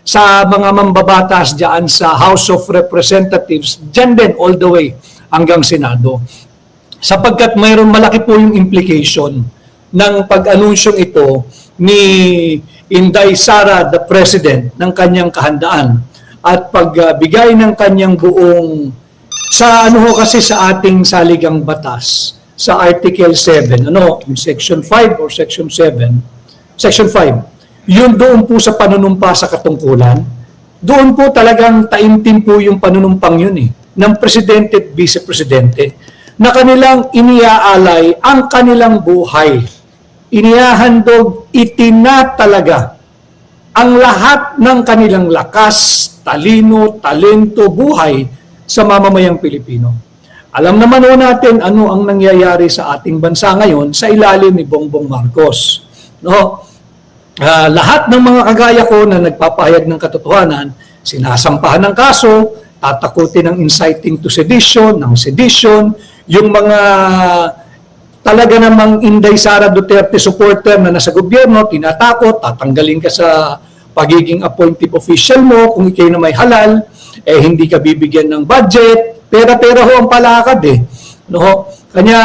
sa mga mambabatas dyan sa House of Representatives, dyan din all the way hanggang Senado. Sapagkat mayroon malaki po yung implication ng pag-anunsyong ito ni Inday Sara, the President, ng kanyang kahandaan at pagbigay ng kanyang buong sa kasi sa ating saligang batas, sa Article 7, in Section 5 or Section 7, Section 5, yun doon po sa panunumpa sa katungkulan, doon po talagang taimtim po yung panunumpang yun ng Presidente at Vice-Presidente na kanilang iniaalay ang kanilang buhay. Inihahandog, itinatalaga ang lahat ng kanilang lakas, talino, talento, buhay sa mamamayang Pilipino. Alam naman natin ano ang nangyayari sa ating bansa ngayon sa ilalim ni Bongbong Marcos. Lahat ng mga kagaya ko na nagpapahayag ng katotohanan, sinasampahan ng kaso, tatakutin ng inciting to sedition, ng sedition, yung mga talaga namang Inday Sara Duterte supporter na nasa gobyerno, tinatakot, tatanggalin ka sa pagiging appointive official mo, kung ikay na may halal, hindi ka bibigyan ng budget, pera-pera ho ang palakad Kanya,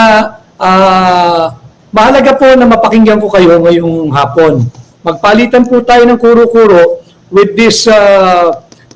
mahalaga po na mapakinggan ko kayo ngayong hapon. Magpalitan po tayo ng kuro-kuro with this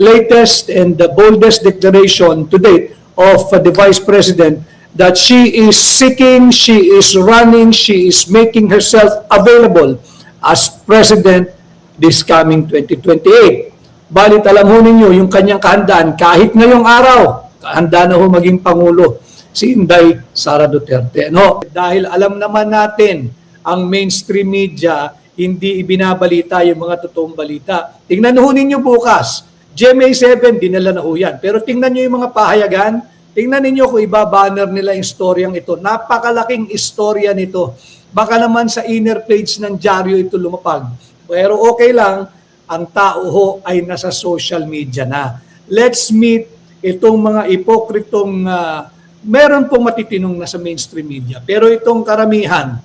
latest and the boldest declaration to date of the Vice President that she is seeking, she is running, she is making herself available as President this coming 2028. Balit alam ho ninyo, yung kanyang kahandaan, kahit ngayong araw, handa na ho maging Pangulo si Inday Sara Duterte. Dahil alam naman natin, ang mainstream media, hindi ibinabalita yung mga totoong balita. Tingnan ho ninyo bukas, GMA7, dinala na ho yan. Pero tingnan nyo yung mga pahayagan, tingnan ninyo kung iba-banner nila yung storyang ito. Napakalaking istorya nito. Baka naman sa inner page ng dyaryo ito lumapag. Pero okay lang, ang tao ho ay nasa social media na. Let's meet itong mga ipokritong meron pong matitinong nasa mainstream media. Pero itong karamihan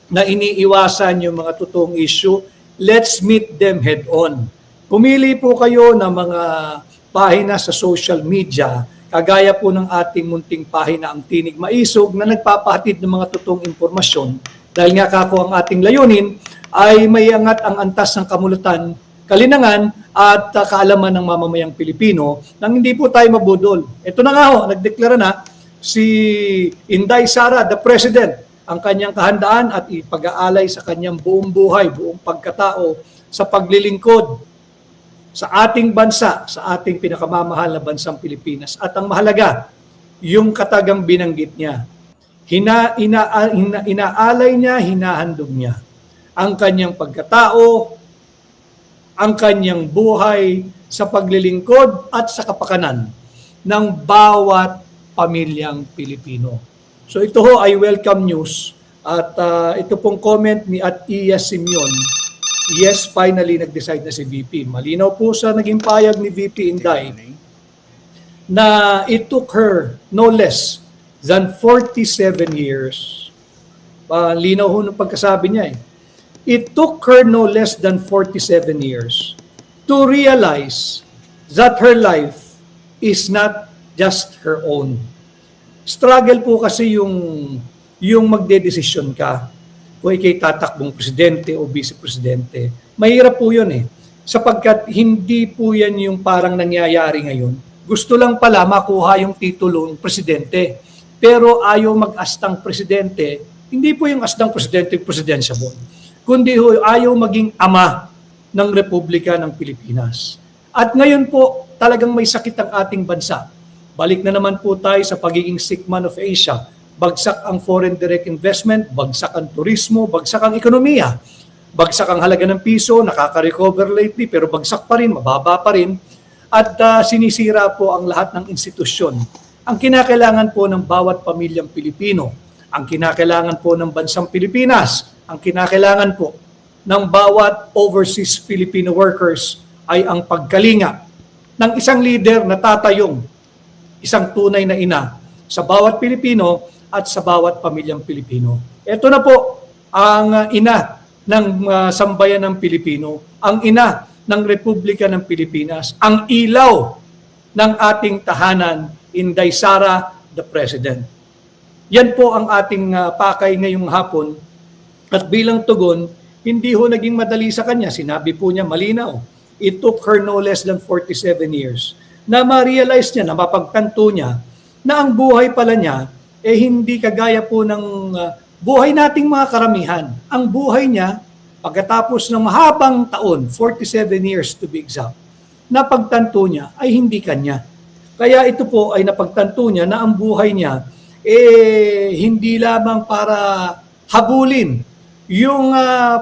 na iniiwasan yung mga totoong issue, let's meet them head on. Pumili po kayo ng mga pahina sa social media, kagaya po ng ating munting pahina ang Tinig Maisog na nagpapahatid ng mga totoong impormasyon. Dahil nga kako ang ating layunin ay maiangat ang antas ng kamulutan, kalinangan at kaalaman ng mamamayang Pilipino nang hindi po tayo mabudol. Ito na nga ho, nagdeklara na si Inday Sara, the President, ang kanyang kahandaan at ipag-aalay sa kanyang buong buhay, buong pagkatao sa paglilingkod sa ating bansa, sa ating pinakamamahal na bansang Pilipinas. At ang mahalaga, yung katagang binanggit niya, inaalay niya, hinahandog niya ang kanyang pagkatao, ang kanyang buhay sa paglilingkod at sa kapakanan ng bawat pamilyang Pilipino. So ito ho ay welcome news at ito pong comment ni Iya Simeon. Yes, finally nag-decide na si VP. Malinaw po sa naging payag ni VP Inday na it took her no less than 47 years. Linaw ho ng pagkasabi niya It took her no less than 47 years to realize that her life is not just her own. Struggle po kasi yung magdedesisyon ka kung ikay tatakbong presidente o vice-presidente. Mahirap po yun sapagkat hindi po yan yung parang nangyayari ngayon. Gusto lang pala makuha yung titulong presidente, pero ayaw mag-astang presidente, hindi po yung astang presidente presidentiable, kundi ayaw maging ama ng Republika ng Pilipinas. At ngayon po, talagang may sakit ang ating bansa. Balik na naman po tayo sa pagiging sick man of Asia. Bagsak ang foreign direct investment, bagsak ang turismo, bagsak ang ekonomiya. Bagsak ang halaga ng piso, nakaka-recover lately, pero bagsak pa rin, mababa pa rin. At sinisira po ang lahat ng institusyon. Ang kinakailangan po ng bawat pamilyang Pilipino, ang kinakailangan po ng bansang Pilipinas, ang kinakailangan po ng bawat overseas Filipino workers ay ang pagkalinga ng isang leader na tatayong isang tunay na ina sa bawat Pilipino at sa bawat pamilyang Pilipino. Ito na po ang ina ng sambayan ng Pilipino, ang ina ng Republika ng Pilipinas, ang ilaw ng ating tahanan, Inday Sara, the President. Yan po ang ating pakay ngayong hapon. At bilang tugon, hindi ho naging madali sa kanya. Sinabi po niya malinaw. It took her no less than 47 years na ma-realize niya, na mapagtanto niya, na ang buhay pala niya, hindi kagaya po ng buhay nating mga karamihan. Ang buhay niya, pagkatapos ng mahabang taon, 47 years to be exact, napagtanto niya ay hindi kanya. Kaya ito po ay napagtanto niya na ang buhay niya hindi lamang para habulin yung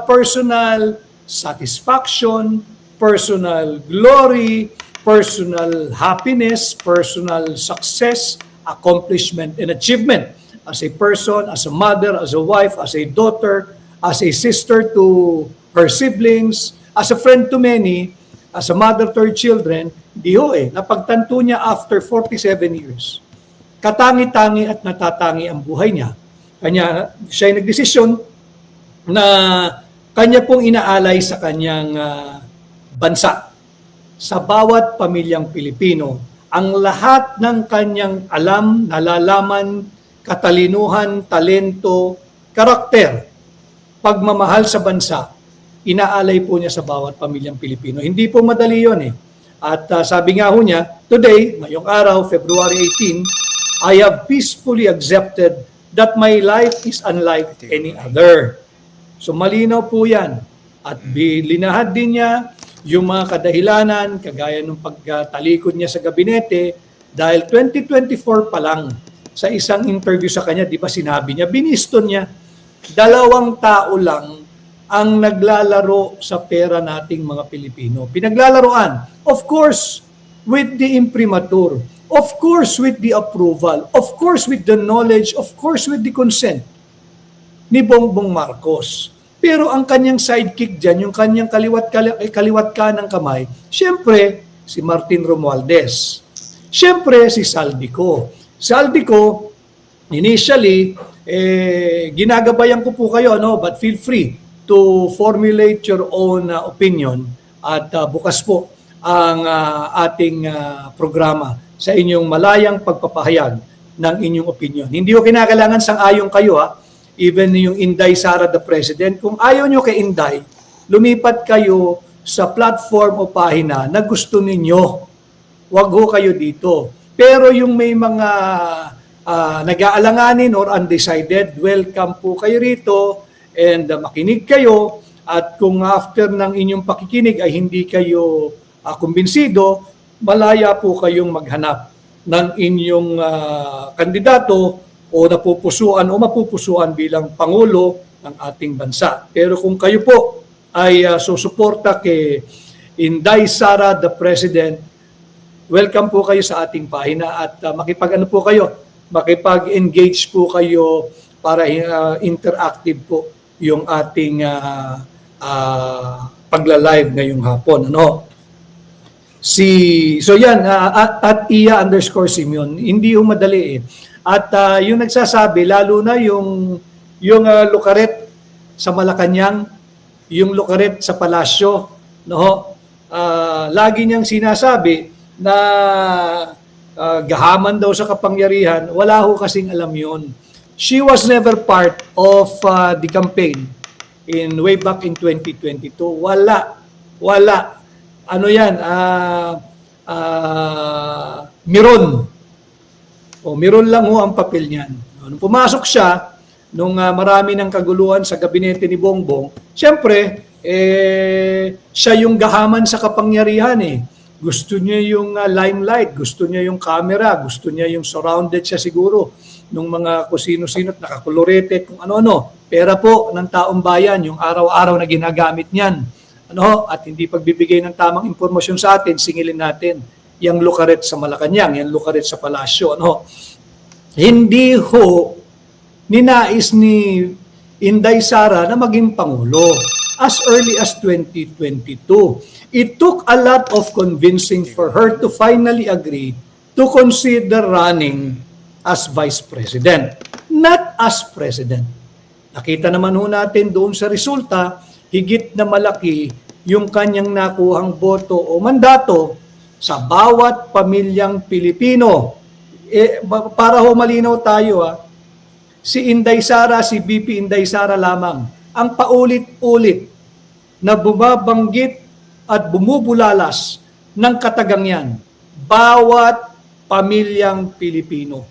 personal satisfaction, personal glory, personal happiness, personal success, accomplishment, and achievement as a person, as a mother, as a wife, as a daughter, as a sister to her siblings, as a friend to many, as a mother to her children. Di ho napagtanto niya after 47 years. Katangi-tangi at natatangi ang buhay niya. Kanya siya ay nagdesisyon na kanya pong inaalay sa kanyang bansa. Sa bawat pamilyang Pilipino, ang lahat ng kanyang alam, nalalaman, katalinuhan, talento, karakter, pagmamahal sa bansa, inaalay po niya sa bawat pamilyang Pilipino. Hindi po madali yun At sabi nga ho niya, today, ngayong araw, February 18, I have peacefully accepted that my life is unlike any other. So malinaw po yan. At linahad din niya yung mga kadahilanan, kagaya ng pagtalikod niya sa gabinete, dahil 2024 pa lang, sa isang interview sa kanya, di ba sinabi niya, biniston niya, 2 tao lang ang naglalaro sa pera nating mga Pilipino. Pinaglalaroan, of course, with the imprimatur, of course with the approval, of course with the knowledge, of course with the consent ni Bongbong Marcos. Pero ang kanyang sidekick dyan, yung kanyang kaliwat kanang kamay, siyempre si Martin Romualdez. Siyempre si Saldico. Saldico, initially, ginagabayan ko po kayo, but feel free to formulate your own opinion at bukas po ang ating programa sa inyong malayang pagpapahayag ng inyong opinion. Hindi ko kinakailangan sang-ayon kayo even yung Inday Sara the President. Kung ayaw nyo kay Inday, lumipat kayo sa platform o pahina na gusto ninyo. Wag ho kayo dito. Pero yung may mga nag-aalanganin or undecided, welcome po kayo rito and makinig kayo. At kung after ng inyong pakikinig ay hindi kayo kumbinsido, malaya po kayong maghanap ng inyong kandidato o napupusuan o mapupusuan bilang Pangulo ng ating bansa. Pero kung kayo po ay susuporta kay Inday Sara the President, welcome po kayo sa ating pahina at makipag-engage po kayo para interactive po yung ating pagla-live ngayong hapon. So yan, at Iya_Simeon, hindi yung madali At yung nagsasabi, lalo na yung lukaret sa Malacanang, yung lukaret sa palasyo, lagi niyang sinasabi na gahaman daw sa kapangyarihan, wala ho kasing alam yun. She was never part of the campaign way back in 2022. Wala. Ano yan? Miron. Miron lang ho ang papel niyan. Nung pumasok siya, nung marami ng kaguluhan sa gabinete ni Bongbong, siyempre, siya yung gahaman sa kapangyarihan Gusto niya yung limelight, gusto niya yung camera, gusto niya yung surrounded siya siguro nung mga kusino-sino at nakakolorete, kung ano-ano. Pera po ng taong bayan, yung araw-araw na ginagamit niyan. At hindi pagbibigay ng tamang impormasyon sa atin, singilin natin yung lukaret sa Malacanang, yung lukaret sa palasyo. Hindi ho ninais ni Inday Sara na maging Pangulo as early as 2022. It took a lot of convincing for her to finally agree to consider running as Vice President, not as President. Nakita naman ho natin doon sa resulta, higit na malaki yung kanyang nakuhang boto o mandato sa bawat pamilyang Pilipino. Para ho malinaw tayo, si Inday Sara, si BP Inday Sara lamang ang paulit-ulit na bumabanggit at bumubulalas ng katagang yan. Bawat pamilyang Pilipino.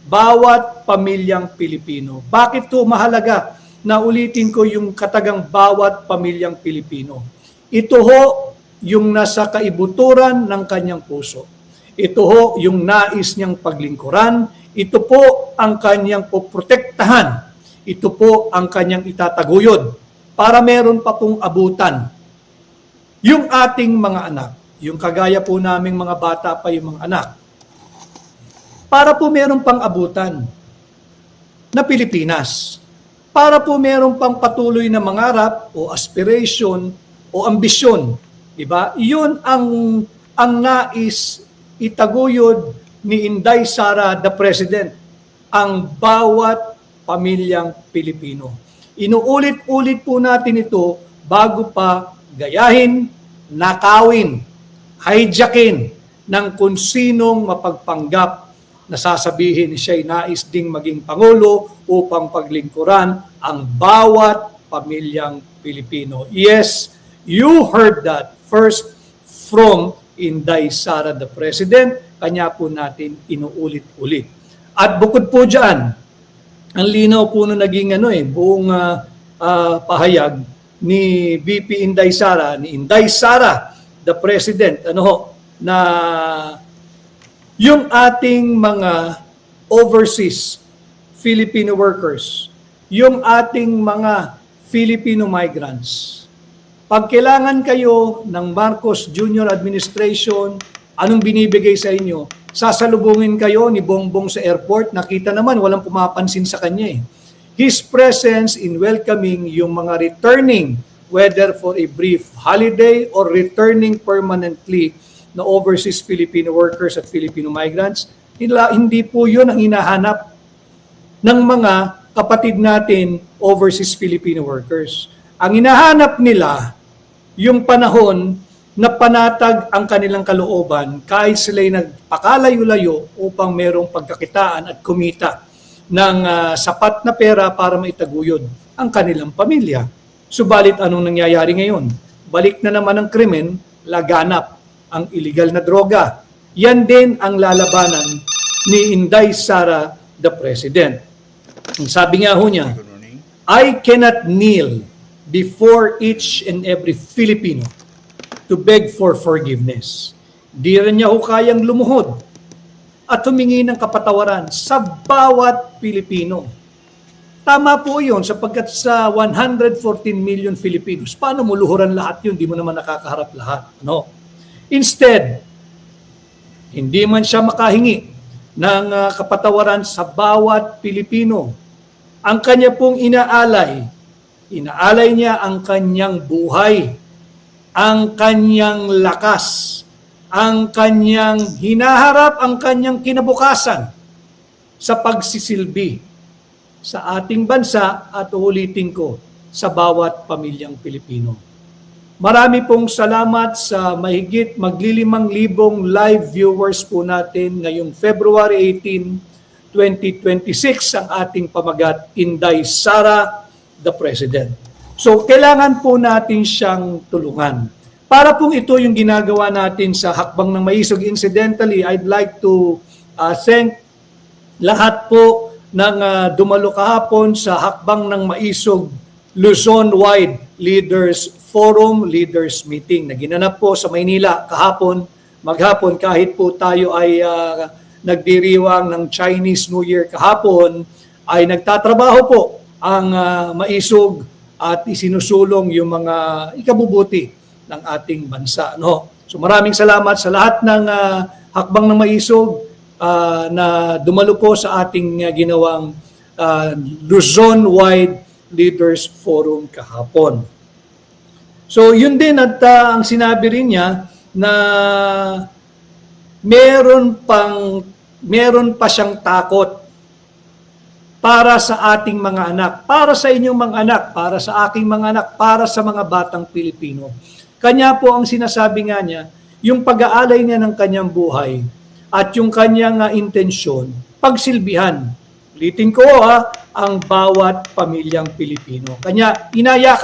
Bawat pamilyang Pilipino. Bakit to mahalaga na ulitin ko yung katagang bawat pamilyang Pilipino? Ito ho yung nasa kaibuturan ng kanyang puso. Ito ho yung nais niyang paglingkuran. Ito po ang kanyang poprotektahan. Ito po ang kanyang itataguyod para meron pa pong abutan. Yung ating mga anak, yung kagaya po naming mga bata pa yung mga anak, para po meron pang abutan na Pilipinas. Para po meron pang patuloy na mangarap o aspiration o ambisyon. Diba? Yun ang nais itaguyod ni Inday Sara, the President, ang bawat pamilyang Pilipino. Inuulit-ulit po natin ito bago pa gayahin, nakawin, hijackin ng kung sinong mapagpanggap na sasabihin siya'y nais ding maging Pangulo upang paglingkuran ang bawat pamilyang Pilipino. Yes, you heard that first from Inday Sara, the President. Kanya po natin inuulit-ulit. At bukod po dyan, ang linaw po na naging buong pahayag ni BP Inday Sara, ni Inday Sara, the President, na yung ating mga overseas Filipino workers, yung ating mga Filipino migrants, pag kailangan kayo ng Marcos Jr. Administration, anong binibigay sa inyo? Sasalubungin kayo ni Bongbong sa airport, nakita naman walang pumapansin sa kanya eh. His presence in welcoming yung mga returning, whether for a brief holiday or returning permanently na overseas Filipino workers at Filipino migrants, hindi po yun ang hinahanap ng mga kapatid natin overseas Filipino workers. Ang hinahanap nila, yung panahon na panatag ang kanilang kalooban kahit sila'y nagpakalayo-layo upang merong pagkakitaan at kumita ng sapat na pera para maitaguyod ang kanilang pamilya. Subalit anong nangyayari ngayon? Balik na naman ang krimen, laganap ang illegal na droga. Yan din ang lalabanan ni Inday Sara, the President. Sabi nga ho niya, I cannot kneel before each and every Filipino to beg for forgiveness. Di rin niya ho kayang lumuhod at humingi ng kapatawaran sa bawat Pilipino. Tama po yun sapagkat sa 114 million Filipinos, paano mo luhuran lahat yun? Di mo naman nakakaharap lahat. No? Instead, hindi man siya makahingi ng kapatawaran sa bawat Pilipino. Ang kanya pong inaalay niya ang kanyang buhay, ang kanyang lakas, ang kanyang hinaharap, ang kanyang kinabukasan sa pagsisilbi sa ating bansa at ulitin ko sa bawat pamilyang Pilipino. Marami pong salamat sa mahigit maglilimang-libong live viewers po natin ngayong February 18, 2026 ang ating pamagat, Inday Sara, the President. So, kailangan po natin siyang tulungan. Para pong ito yung ginagawa natin sa Hakbang ng Maisog. Incidentally, I'd like to thank lahat po ng dumalo kahapon sa Hakbang ng Maisog Luzon-wide Leaders Forum, Leaders Meeting na ginanap po sa Maynila kahapon, maghapon kahit po tayo ay nagdiriwang ng Chinese New Year kahapon, ay nagtatrabaho po ang maisog at isinusulong yung mga ikabubuti ng ating bansa. No? So maraming salamat sa lahat ng Hakbang ng Maisog na dumalo po sa ating ginawang Luzon-wide Leaders Forum kahapon. So yun din at ang sinabi rin niya na meron pa siyang takot para sa ating mga anak, para sa inyong mga anak, para sa aking mga anak, para sa mga batang Pilipino. Kanya po ang sinasabi nga niya, yung pag-aalay niya ng kanyang buhay at yung kanyang intensyon, pagsilbihan. Ulitin ko ang bawat pamilyang Pilipino. Kanya, inayaya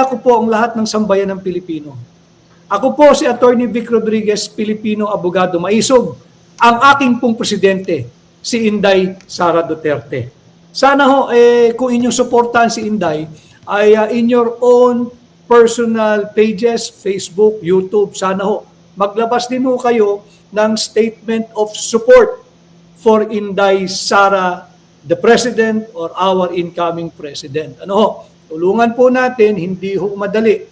ko po ang lahat ng sambayan ng Pilipino. Ako po si Attorney Vic Rodriguez, Pilipino abogado maisog. Ang aking pong presidente, si Inday Sara Duterte. Sana kung inyong suportahan si Inday, ay in your own personal pages, Facebook, YouTube, sana maglabas din kayo ng statement of support for Inday Sara, the President or our incoming President. Tulungan po natin, hindi madali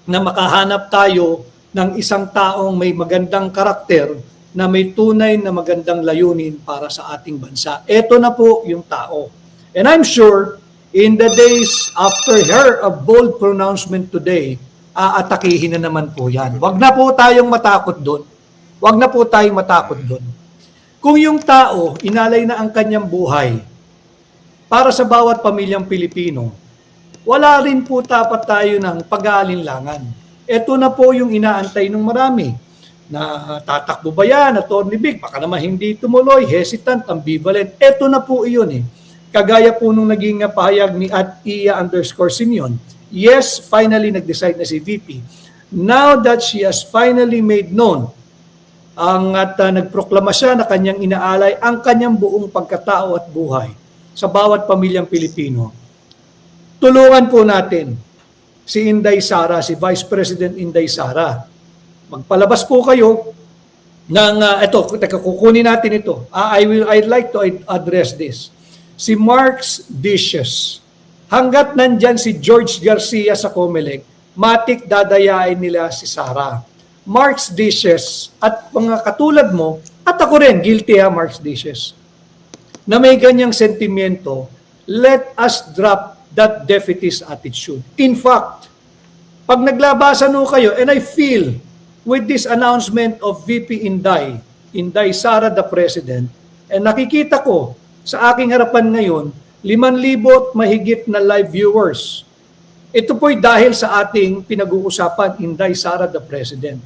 na makahanap tayo ng isang taong may magandang karakter na may tunay na magandang layunin para sa ating bansa. Ito na po yung tao. And I'm sure, in the days after her bold pronouncement today, aatakihin na naman po yan. Wag na po tayong matakot doon. Wag na po tayong matakot doon. Kung yung tao, inalay na ang kanyang buhay para sa bawat pamilyang Pilipino, wala rin po dapat tayo ng pag-aalinlangan. Ito na po yung inaantay ng marami. Na tatakbo ba yan, Atty. Vic? Baka naman hindi tumuloy, hesitant, ambivalent. Ito na po iyon Kagaya po nung naging pahayag ni @Iya_Simeon. Yes, finally nag-decide na si VP. Now that she has finally made known nagproklama siya na kanyang inaalay ang kanyang buong pagkatao at buhay sa bawat pamilyang Pilipino. Tulungan po natin si Inday Sara, si Vice President Inday Sara. Magpalabas po kayo ng kukunin natin ito. I'd like to address this. Si Mark's Dishes. Hanggat nandyan si George Garcia sa Comelec, matik dadayain nila si Sara. Mark's Dishes at mga katulad mo, at ako rin, guilty Mark's Dishes, na may ganyang sentimiento, let us drop that defeatist attitude. In fact, pag naglabasan kayo, and I feel with this announcement of VP Inday Sara the President, and nakikita ko sa aking harapan ngayon, 5,000 mahigit na live viewers. Ito po'y dahil sa ating pinag-uusapan, Inday Sara the President.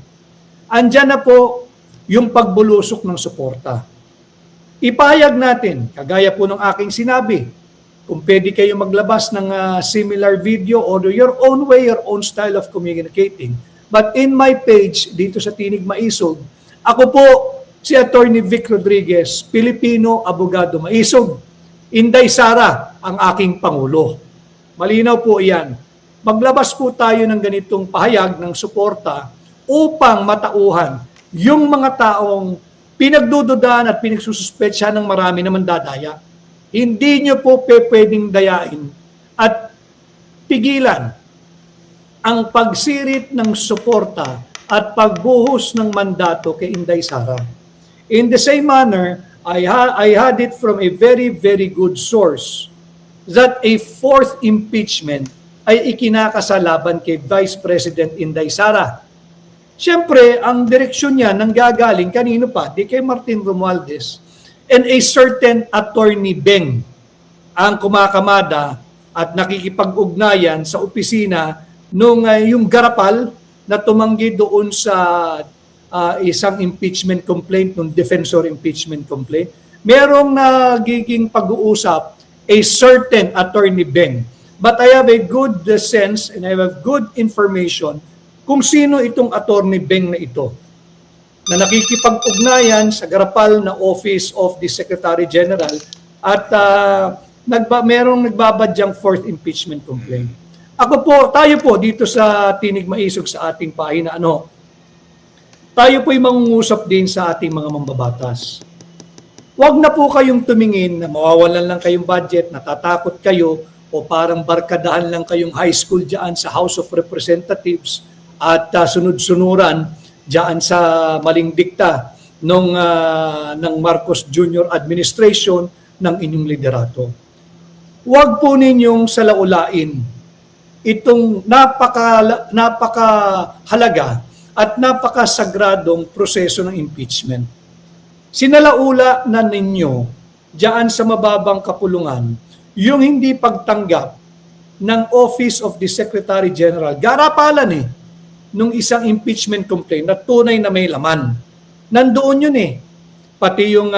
Andyan na po yung pagbulusok ng suporta. Ipahayag natin, kagaya po ng aking sinabi, kung pwede kayo maglabas ng similar video or your own way, your own style of communicating. But in my page, dito sa Tinig Maisog, ako po si Attorney Vic Rodriguez, Pilipino abogado maisog. Inday Sara, ang aking Pangulo. Malinaw po iyan. Maglabas po tayo ng ganitong pahayag ng suporta upang matauhan yung mga taong pinagdududahan at pinagsususpetsya ng marami na mandadaya. Hindi nyo po pwedeng dayain at pigilan ang pagsirit ng suporta at pagbuhos ng mandato kay Inday Sara. In the same manner, I had it from a very, very good source that a fourth impeachment ay ikinakasalaban kay Vice President Inday Sara. Siyempre, ang direksyon niya nanggagaling kanino pa? Di kay Martin Romualdez and a certain Attorney Beng ang kumakamada at nakikipag-ugnayan sa opisina nung yung garapal na tumanggi doon sa isang impeachment complaint, nung defensor impeachment complaint. Merong nagiging pag-uusap a certain Attorney Beng. But I have a good sense and I have good information kung sino itong Attorney Beng na ito na nakikipag-ugnayan sa garapal na Office of the Secretary General at merong nagbabadyang fourth impeachment complaint. Tayo po dito sa Tinig Maisog sa ating pahina, tayo po'y mangungusap din sa ating mga mambabatas. Huwag na po kayong tumingin na mawawalan lang kayong budget, natatakot kayo, o parang barkadahan lang kayong high school dyan sa House of Representatives at sunod-sunuran dyan sa maling dikta ng Marcos Jr. administration ng inyong liderato. Huwag po ninyong salaulain itong napakahalaga at napakasagradong proseso ng impeachment. Sinalaula na ninyo dyan sa mababang kapulungan yung hindi pagtanggap ng Office of the Secretary General. Garapalan nung isang impeachment complaint na tunay na may laman. Nandoon yun Pati yung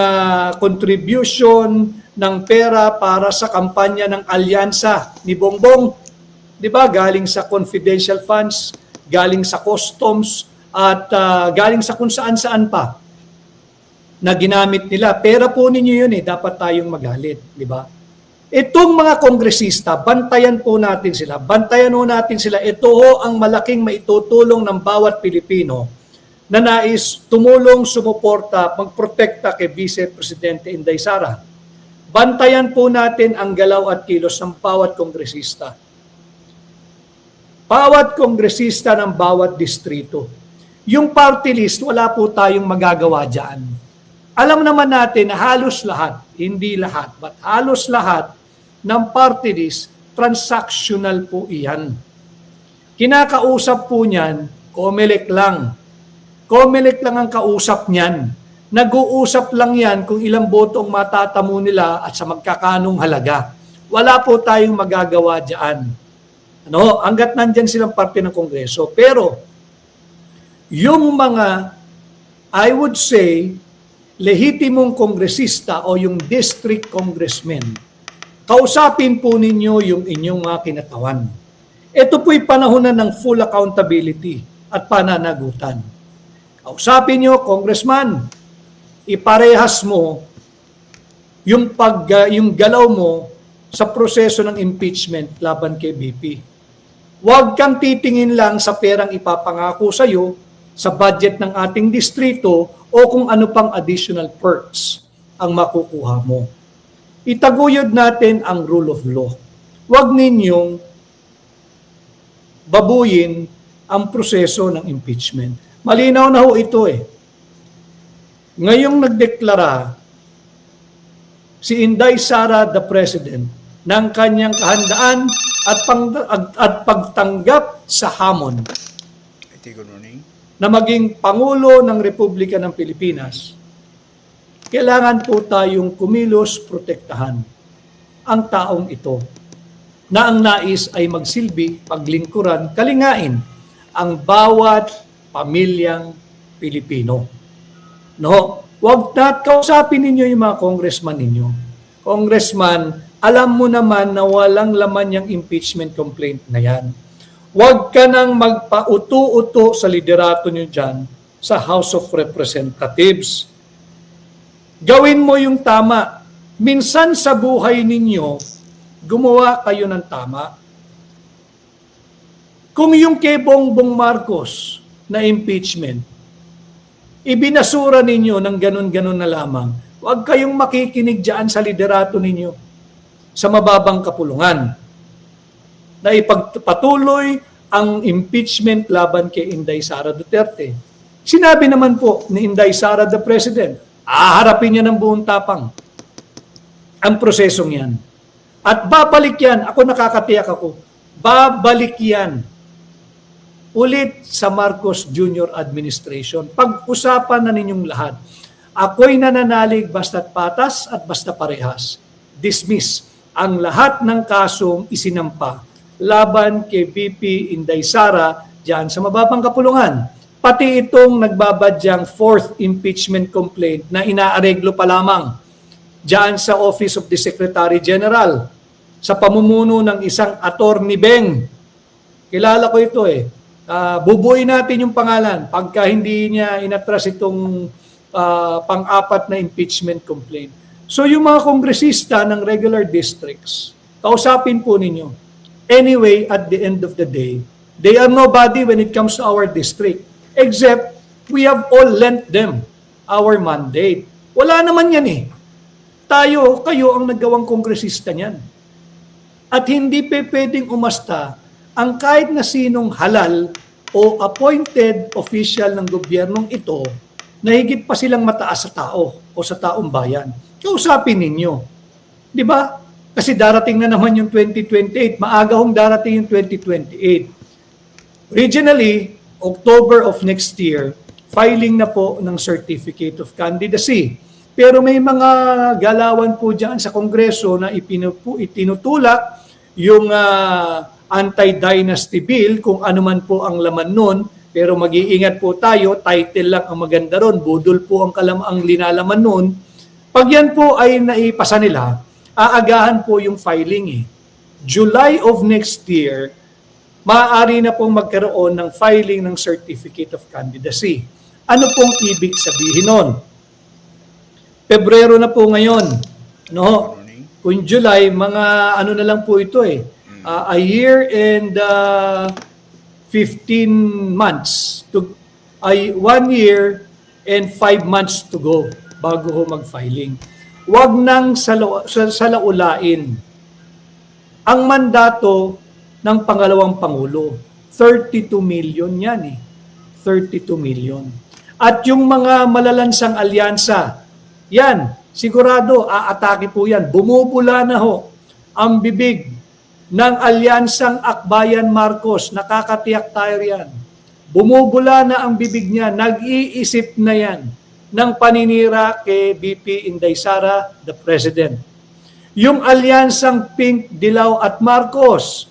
contribution ng pera para sa kampanya ng alyansa ni Bongbong. Di ba? Galing sa confidential funds, galing sa customs, at galing sa kung saan-saan pa na ginamit nila. Pera po ninyo yun dapat tayong magalit. Di ba? Itong mga kongresista, bantayan po natin sila. Bantayan po natin sila. Ito ang malaking maitutulong ng bawat Pilipino na nais tumulong, sumuporta, magprotekta kay Vice Presidente Inday Sara. Bantayan po natin ang galaw at kilos ng bawat kongresista. Bawat kongresista ng bawat distrito. Yung party list, wala po tayong magagawa dyan. Alam naman natin na halos lahat, hindi lahat, but halos lahat ng party list, transactional po iyan. Kinakausap po niyan, COMELEC lang. COMELEC lang ang kausap niyan. Nag-uusap lang yan kung ilang boto ang matatamo nila at sa magkakanong halaga. Wala po tayong magagawa dyan. Hanggat nandyan silang parte ng Kongreso. Pero, yung mga, I would say, lehitimong kongresista o yung district congressmen, kausapin po ninyo yung inyong mga kinatawan. Ito po'y panahon na ng full accountability at pananagutan. Kausapin nyo, congressman, iparehas mo yung galaw mo sa proseso ng impeachment laban kay BP. Huwag kang titingin lang sa perang ipapangako sa iyo, sa budget ng ating distrito, o kung ano pang additional perks ang makukuha mo. Itaguyod natin ang rule of law. Huwag ninyong babuyin ang proseso ng impeachment. Malinaw na ho ito Ngayong nagdeklara si Inday Sara, the President, ng kanyang kahandaan at pagtanggap sa hamon na maging Pangulo ng Republika ng Pilipinas, kailangan po tayong kumilos, protektahan ang taong ito na ang nais ay magsilbi, paglingkuran, kalingain ang bawat pamilyang Pilipino. Huwag kausapin ninyo yung mga congressman ninyo. Congressman, alam mo naman na walang laman yung impeachment complaint na yan. Huwag ka nang magpauto-uto sa liderato nyo dyan sa House of Representatives. Gawin mo yung tama. Minsan sa buhay ninyo, gumawa kayo ng tama. Kung yung kay Bongbong Marcos na impeachment, ibinasura ninyo ng ganun-ganun na lamang, huwag kayong makikinig dyan sa liderato ninyo sa mababang kapulungan na ipagpatuloy ang impeachment laban kay Inday Sara Duterte. Sinabi naman po ni Inday Sara, the President, haharapin niya ng buong tapang ang prosesong yan. At babalik yan, ako nakakatiyak ako, babalik yan ulit sa Marcos Jr. administration. Pag-usapan na ninyong lahat. Ako'y nananalig basta't patas at basta parehas. Dismiss ang lahat ng kasong isinampa laban kay BP Inday Sara diyan sa mababang kapulungan. Pati itong nagbabadyang fourth impeachment complaint na inaareglo pa lamang diyan sa Office of the Secretary General sa pamumuno ng isang Attorney Beng. Kilala ko ito bubuin natin yung pangalan pagka hindi niya inatras itong pang-apat na impeachment complaint. So yung mga kongresista ng regular districts, kausapin po ninyo. Anyway, at the end of the day, they are nobody when it comes to our district, except we have all lent them our mandate. Wala naman yan kayo ang naggawang kongresista niyan. At hindi pwedeng umasta ang kahit na sinong halal o appointed official ng gobyernong ito na higit pa silang mataas sa tao o sa taong bayan. Kausapin ninyo. Di ba? Kasi darating na naman yung 2028. Maaga hong darating yung 2028. Originally, October of next year, filing na po ng Certificate of Candidacy. Pero may mga galawan po dyan sa Kongreso na itinutulak yung anti-dynasty bill, kung ano man po ang laman nun, pero mag-iingat po tayo, title lang ang maganda ron, budol po ang linalaman nun. Pag yan po ay naipasa nila, aagahan po yung filing eh. July of next year, maaari na pong magkaroon ng filing ng Certificate of Candidacy. Ano pong ibig sabihin nun? Pebrero na po ngayon, no? Kung July, mga ano na lang po ito eh. A year and 15 months. 1 year and 5 months to go bago ho mag-filing. Huwag nang salaulain. Ang mandato ng pangalawang Pangulo, 32 million yan eh. 32 million. At yung mga malalansang alyansa, yan, sigurado, aatake po yan. Bumubula na ho ang bibig ng Alyansang Akbayan Marcos. Nakakatiyak tayo yan. Bumubula na ang bibig niya. Nag-iisip na yan ng paninira kay BP Inday Sara, the President. Yung Alyansang Pink, Dilaw at Marcos,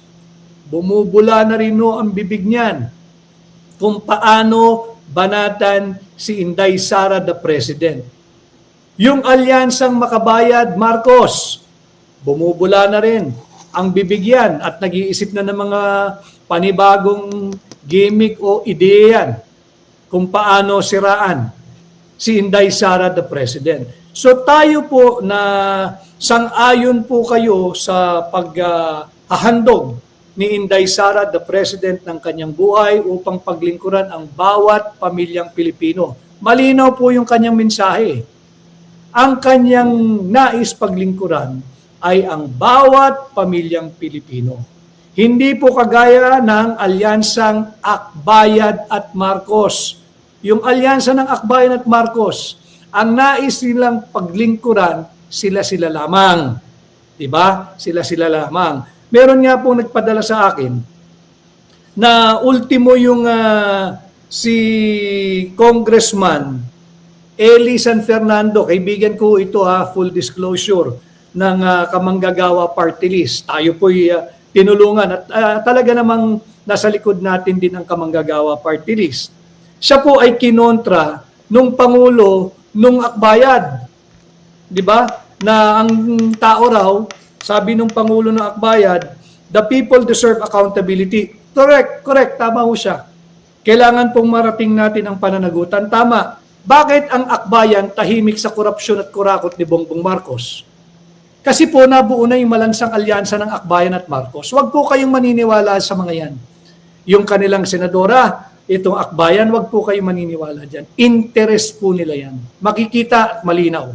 bumubula na rin ho ang bibig niyan kung paano banatan si Inday Sara, the President. Yung Alyansang Makabayad, Marcos, bumubula na rin ang bibigyan at nag-iisip na ng mga panibagong gimmick o ideyan kung paano siraan si Inday Sara, the President. So tayo po na sang-ayon po kayo sa paghahandog ni Inday Sara, the President, ng kanyang buhay upang paglingkuran ang bawat pamilyang Pilipino. Malinaw po yung kanyang mensahe. Ang kanyang nais paglingkuran ay ang bawat pamilyang Pilipino. Hindi po kagaya ng Alyansang Akbayan at Marcos. Yung alyansa ng Akbayan at Marcos, ang nais nilang paglingkuran, sila-sila lamang. Diba? Sila-sila lamang. Meron nga pong nagpadala sa akin na ultimo yung si Congressman Eli San Fernando, kaibigan ko ito full disclosure, ng Kamanggagawa Party List. Tayo po'y tinulungan at talaga namang nasa likod natin din ang Kamanggagawa Party List. Siya po ay kinontra nung Pangulo nung Akbayad. Di ba? Na ang tao raw, sabi nung Pangulo ng Akbayad, the people deserve accountability. Correct, tama ho siya. Kailangan pong marating natin ang pananagutan. Tama. Bakit ang Akbayan tahimik sa korupsyon at kurakot ni Bongbong Marcos? Kasi po nabuo na yung malansang alyansa ng Akbayan at Marcos. Huwag po kayong maniniwala sa mga yan. Yung kanilang senadora, itong Akbayan, huwag po kayong maniniwala dyan. Interest po nila yan. Makikita at malinaw.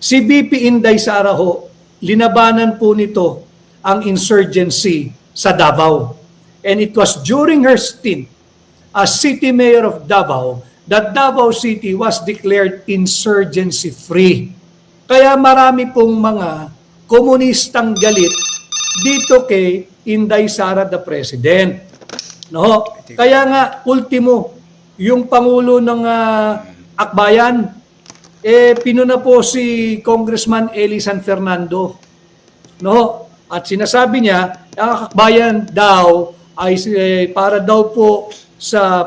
Si BP Inday Sara ho, linabanan po nito ang insurgency sa Davao. And it was during her stint as city mayor of Davao that Davao City was declared insurgency-free. Kaya marami pong mga komunistang galit dito kay Inday Sara, the President. No? Kaya nga, ultimo, yung Pangulo ng Akbayan, pinuna po si Congressman Eli San Fernando. No? At sinasabi niya, ang Akbayan daw ay para daw po sa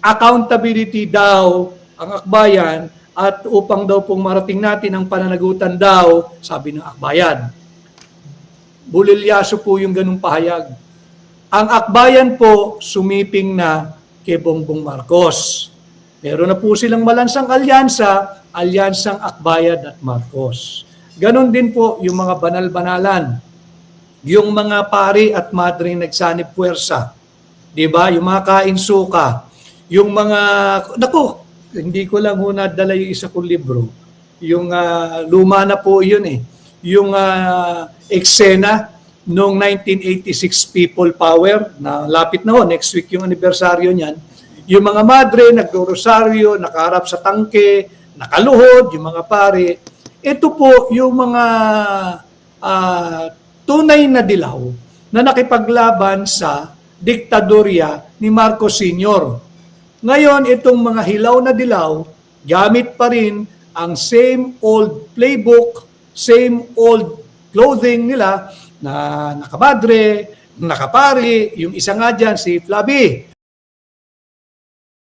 accountability daw ang Akbayan at upang daw pong marating natin ang pananagutan daw, sabi ng Akbayan. Bulilyaso po yung ganung pahayag. Ang Akbayan po sumiping na kay Bongbong Marcos. Meron na po silang malansang alyansa, Alyansang Akbayan at Marcos. Ganon din po yung mga banal-banalan. Yung mga pari at madre nagsanib puwersa. Diba? Yung mga kainsuka. Yung mga, naku, hindi ko lang nadala yung isa kong libro. Yung luma na po yun eh. Yung eksena noong 1986 People Power, na lapit na ho, next week yung anibersaryo niyan. Yung mga madre, nagro-rosaryo, nakaharap sa tangke, nakaluhod, yung mga pare. Ito po yung mga tunay na dilaw na nakipaglaban sa diktadorya ni Marcos Sr. Ngayon, itong mga hilaw na dilaw, gamit pa rin ang same old playbook, same old clothing nila, na nakabadre, nakapari, yung isa nga dyan, si Flavi.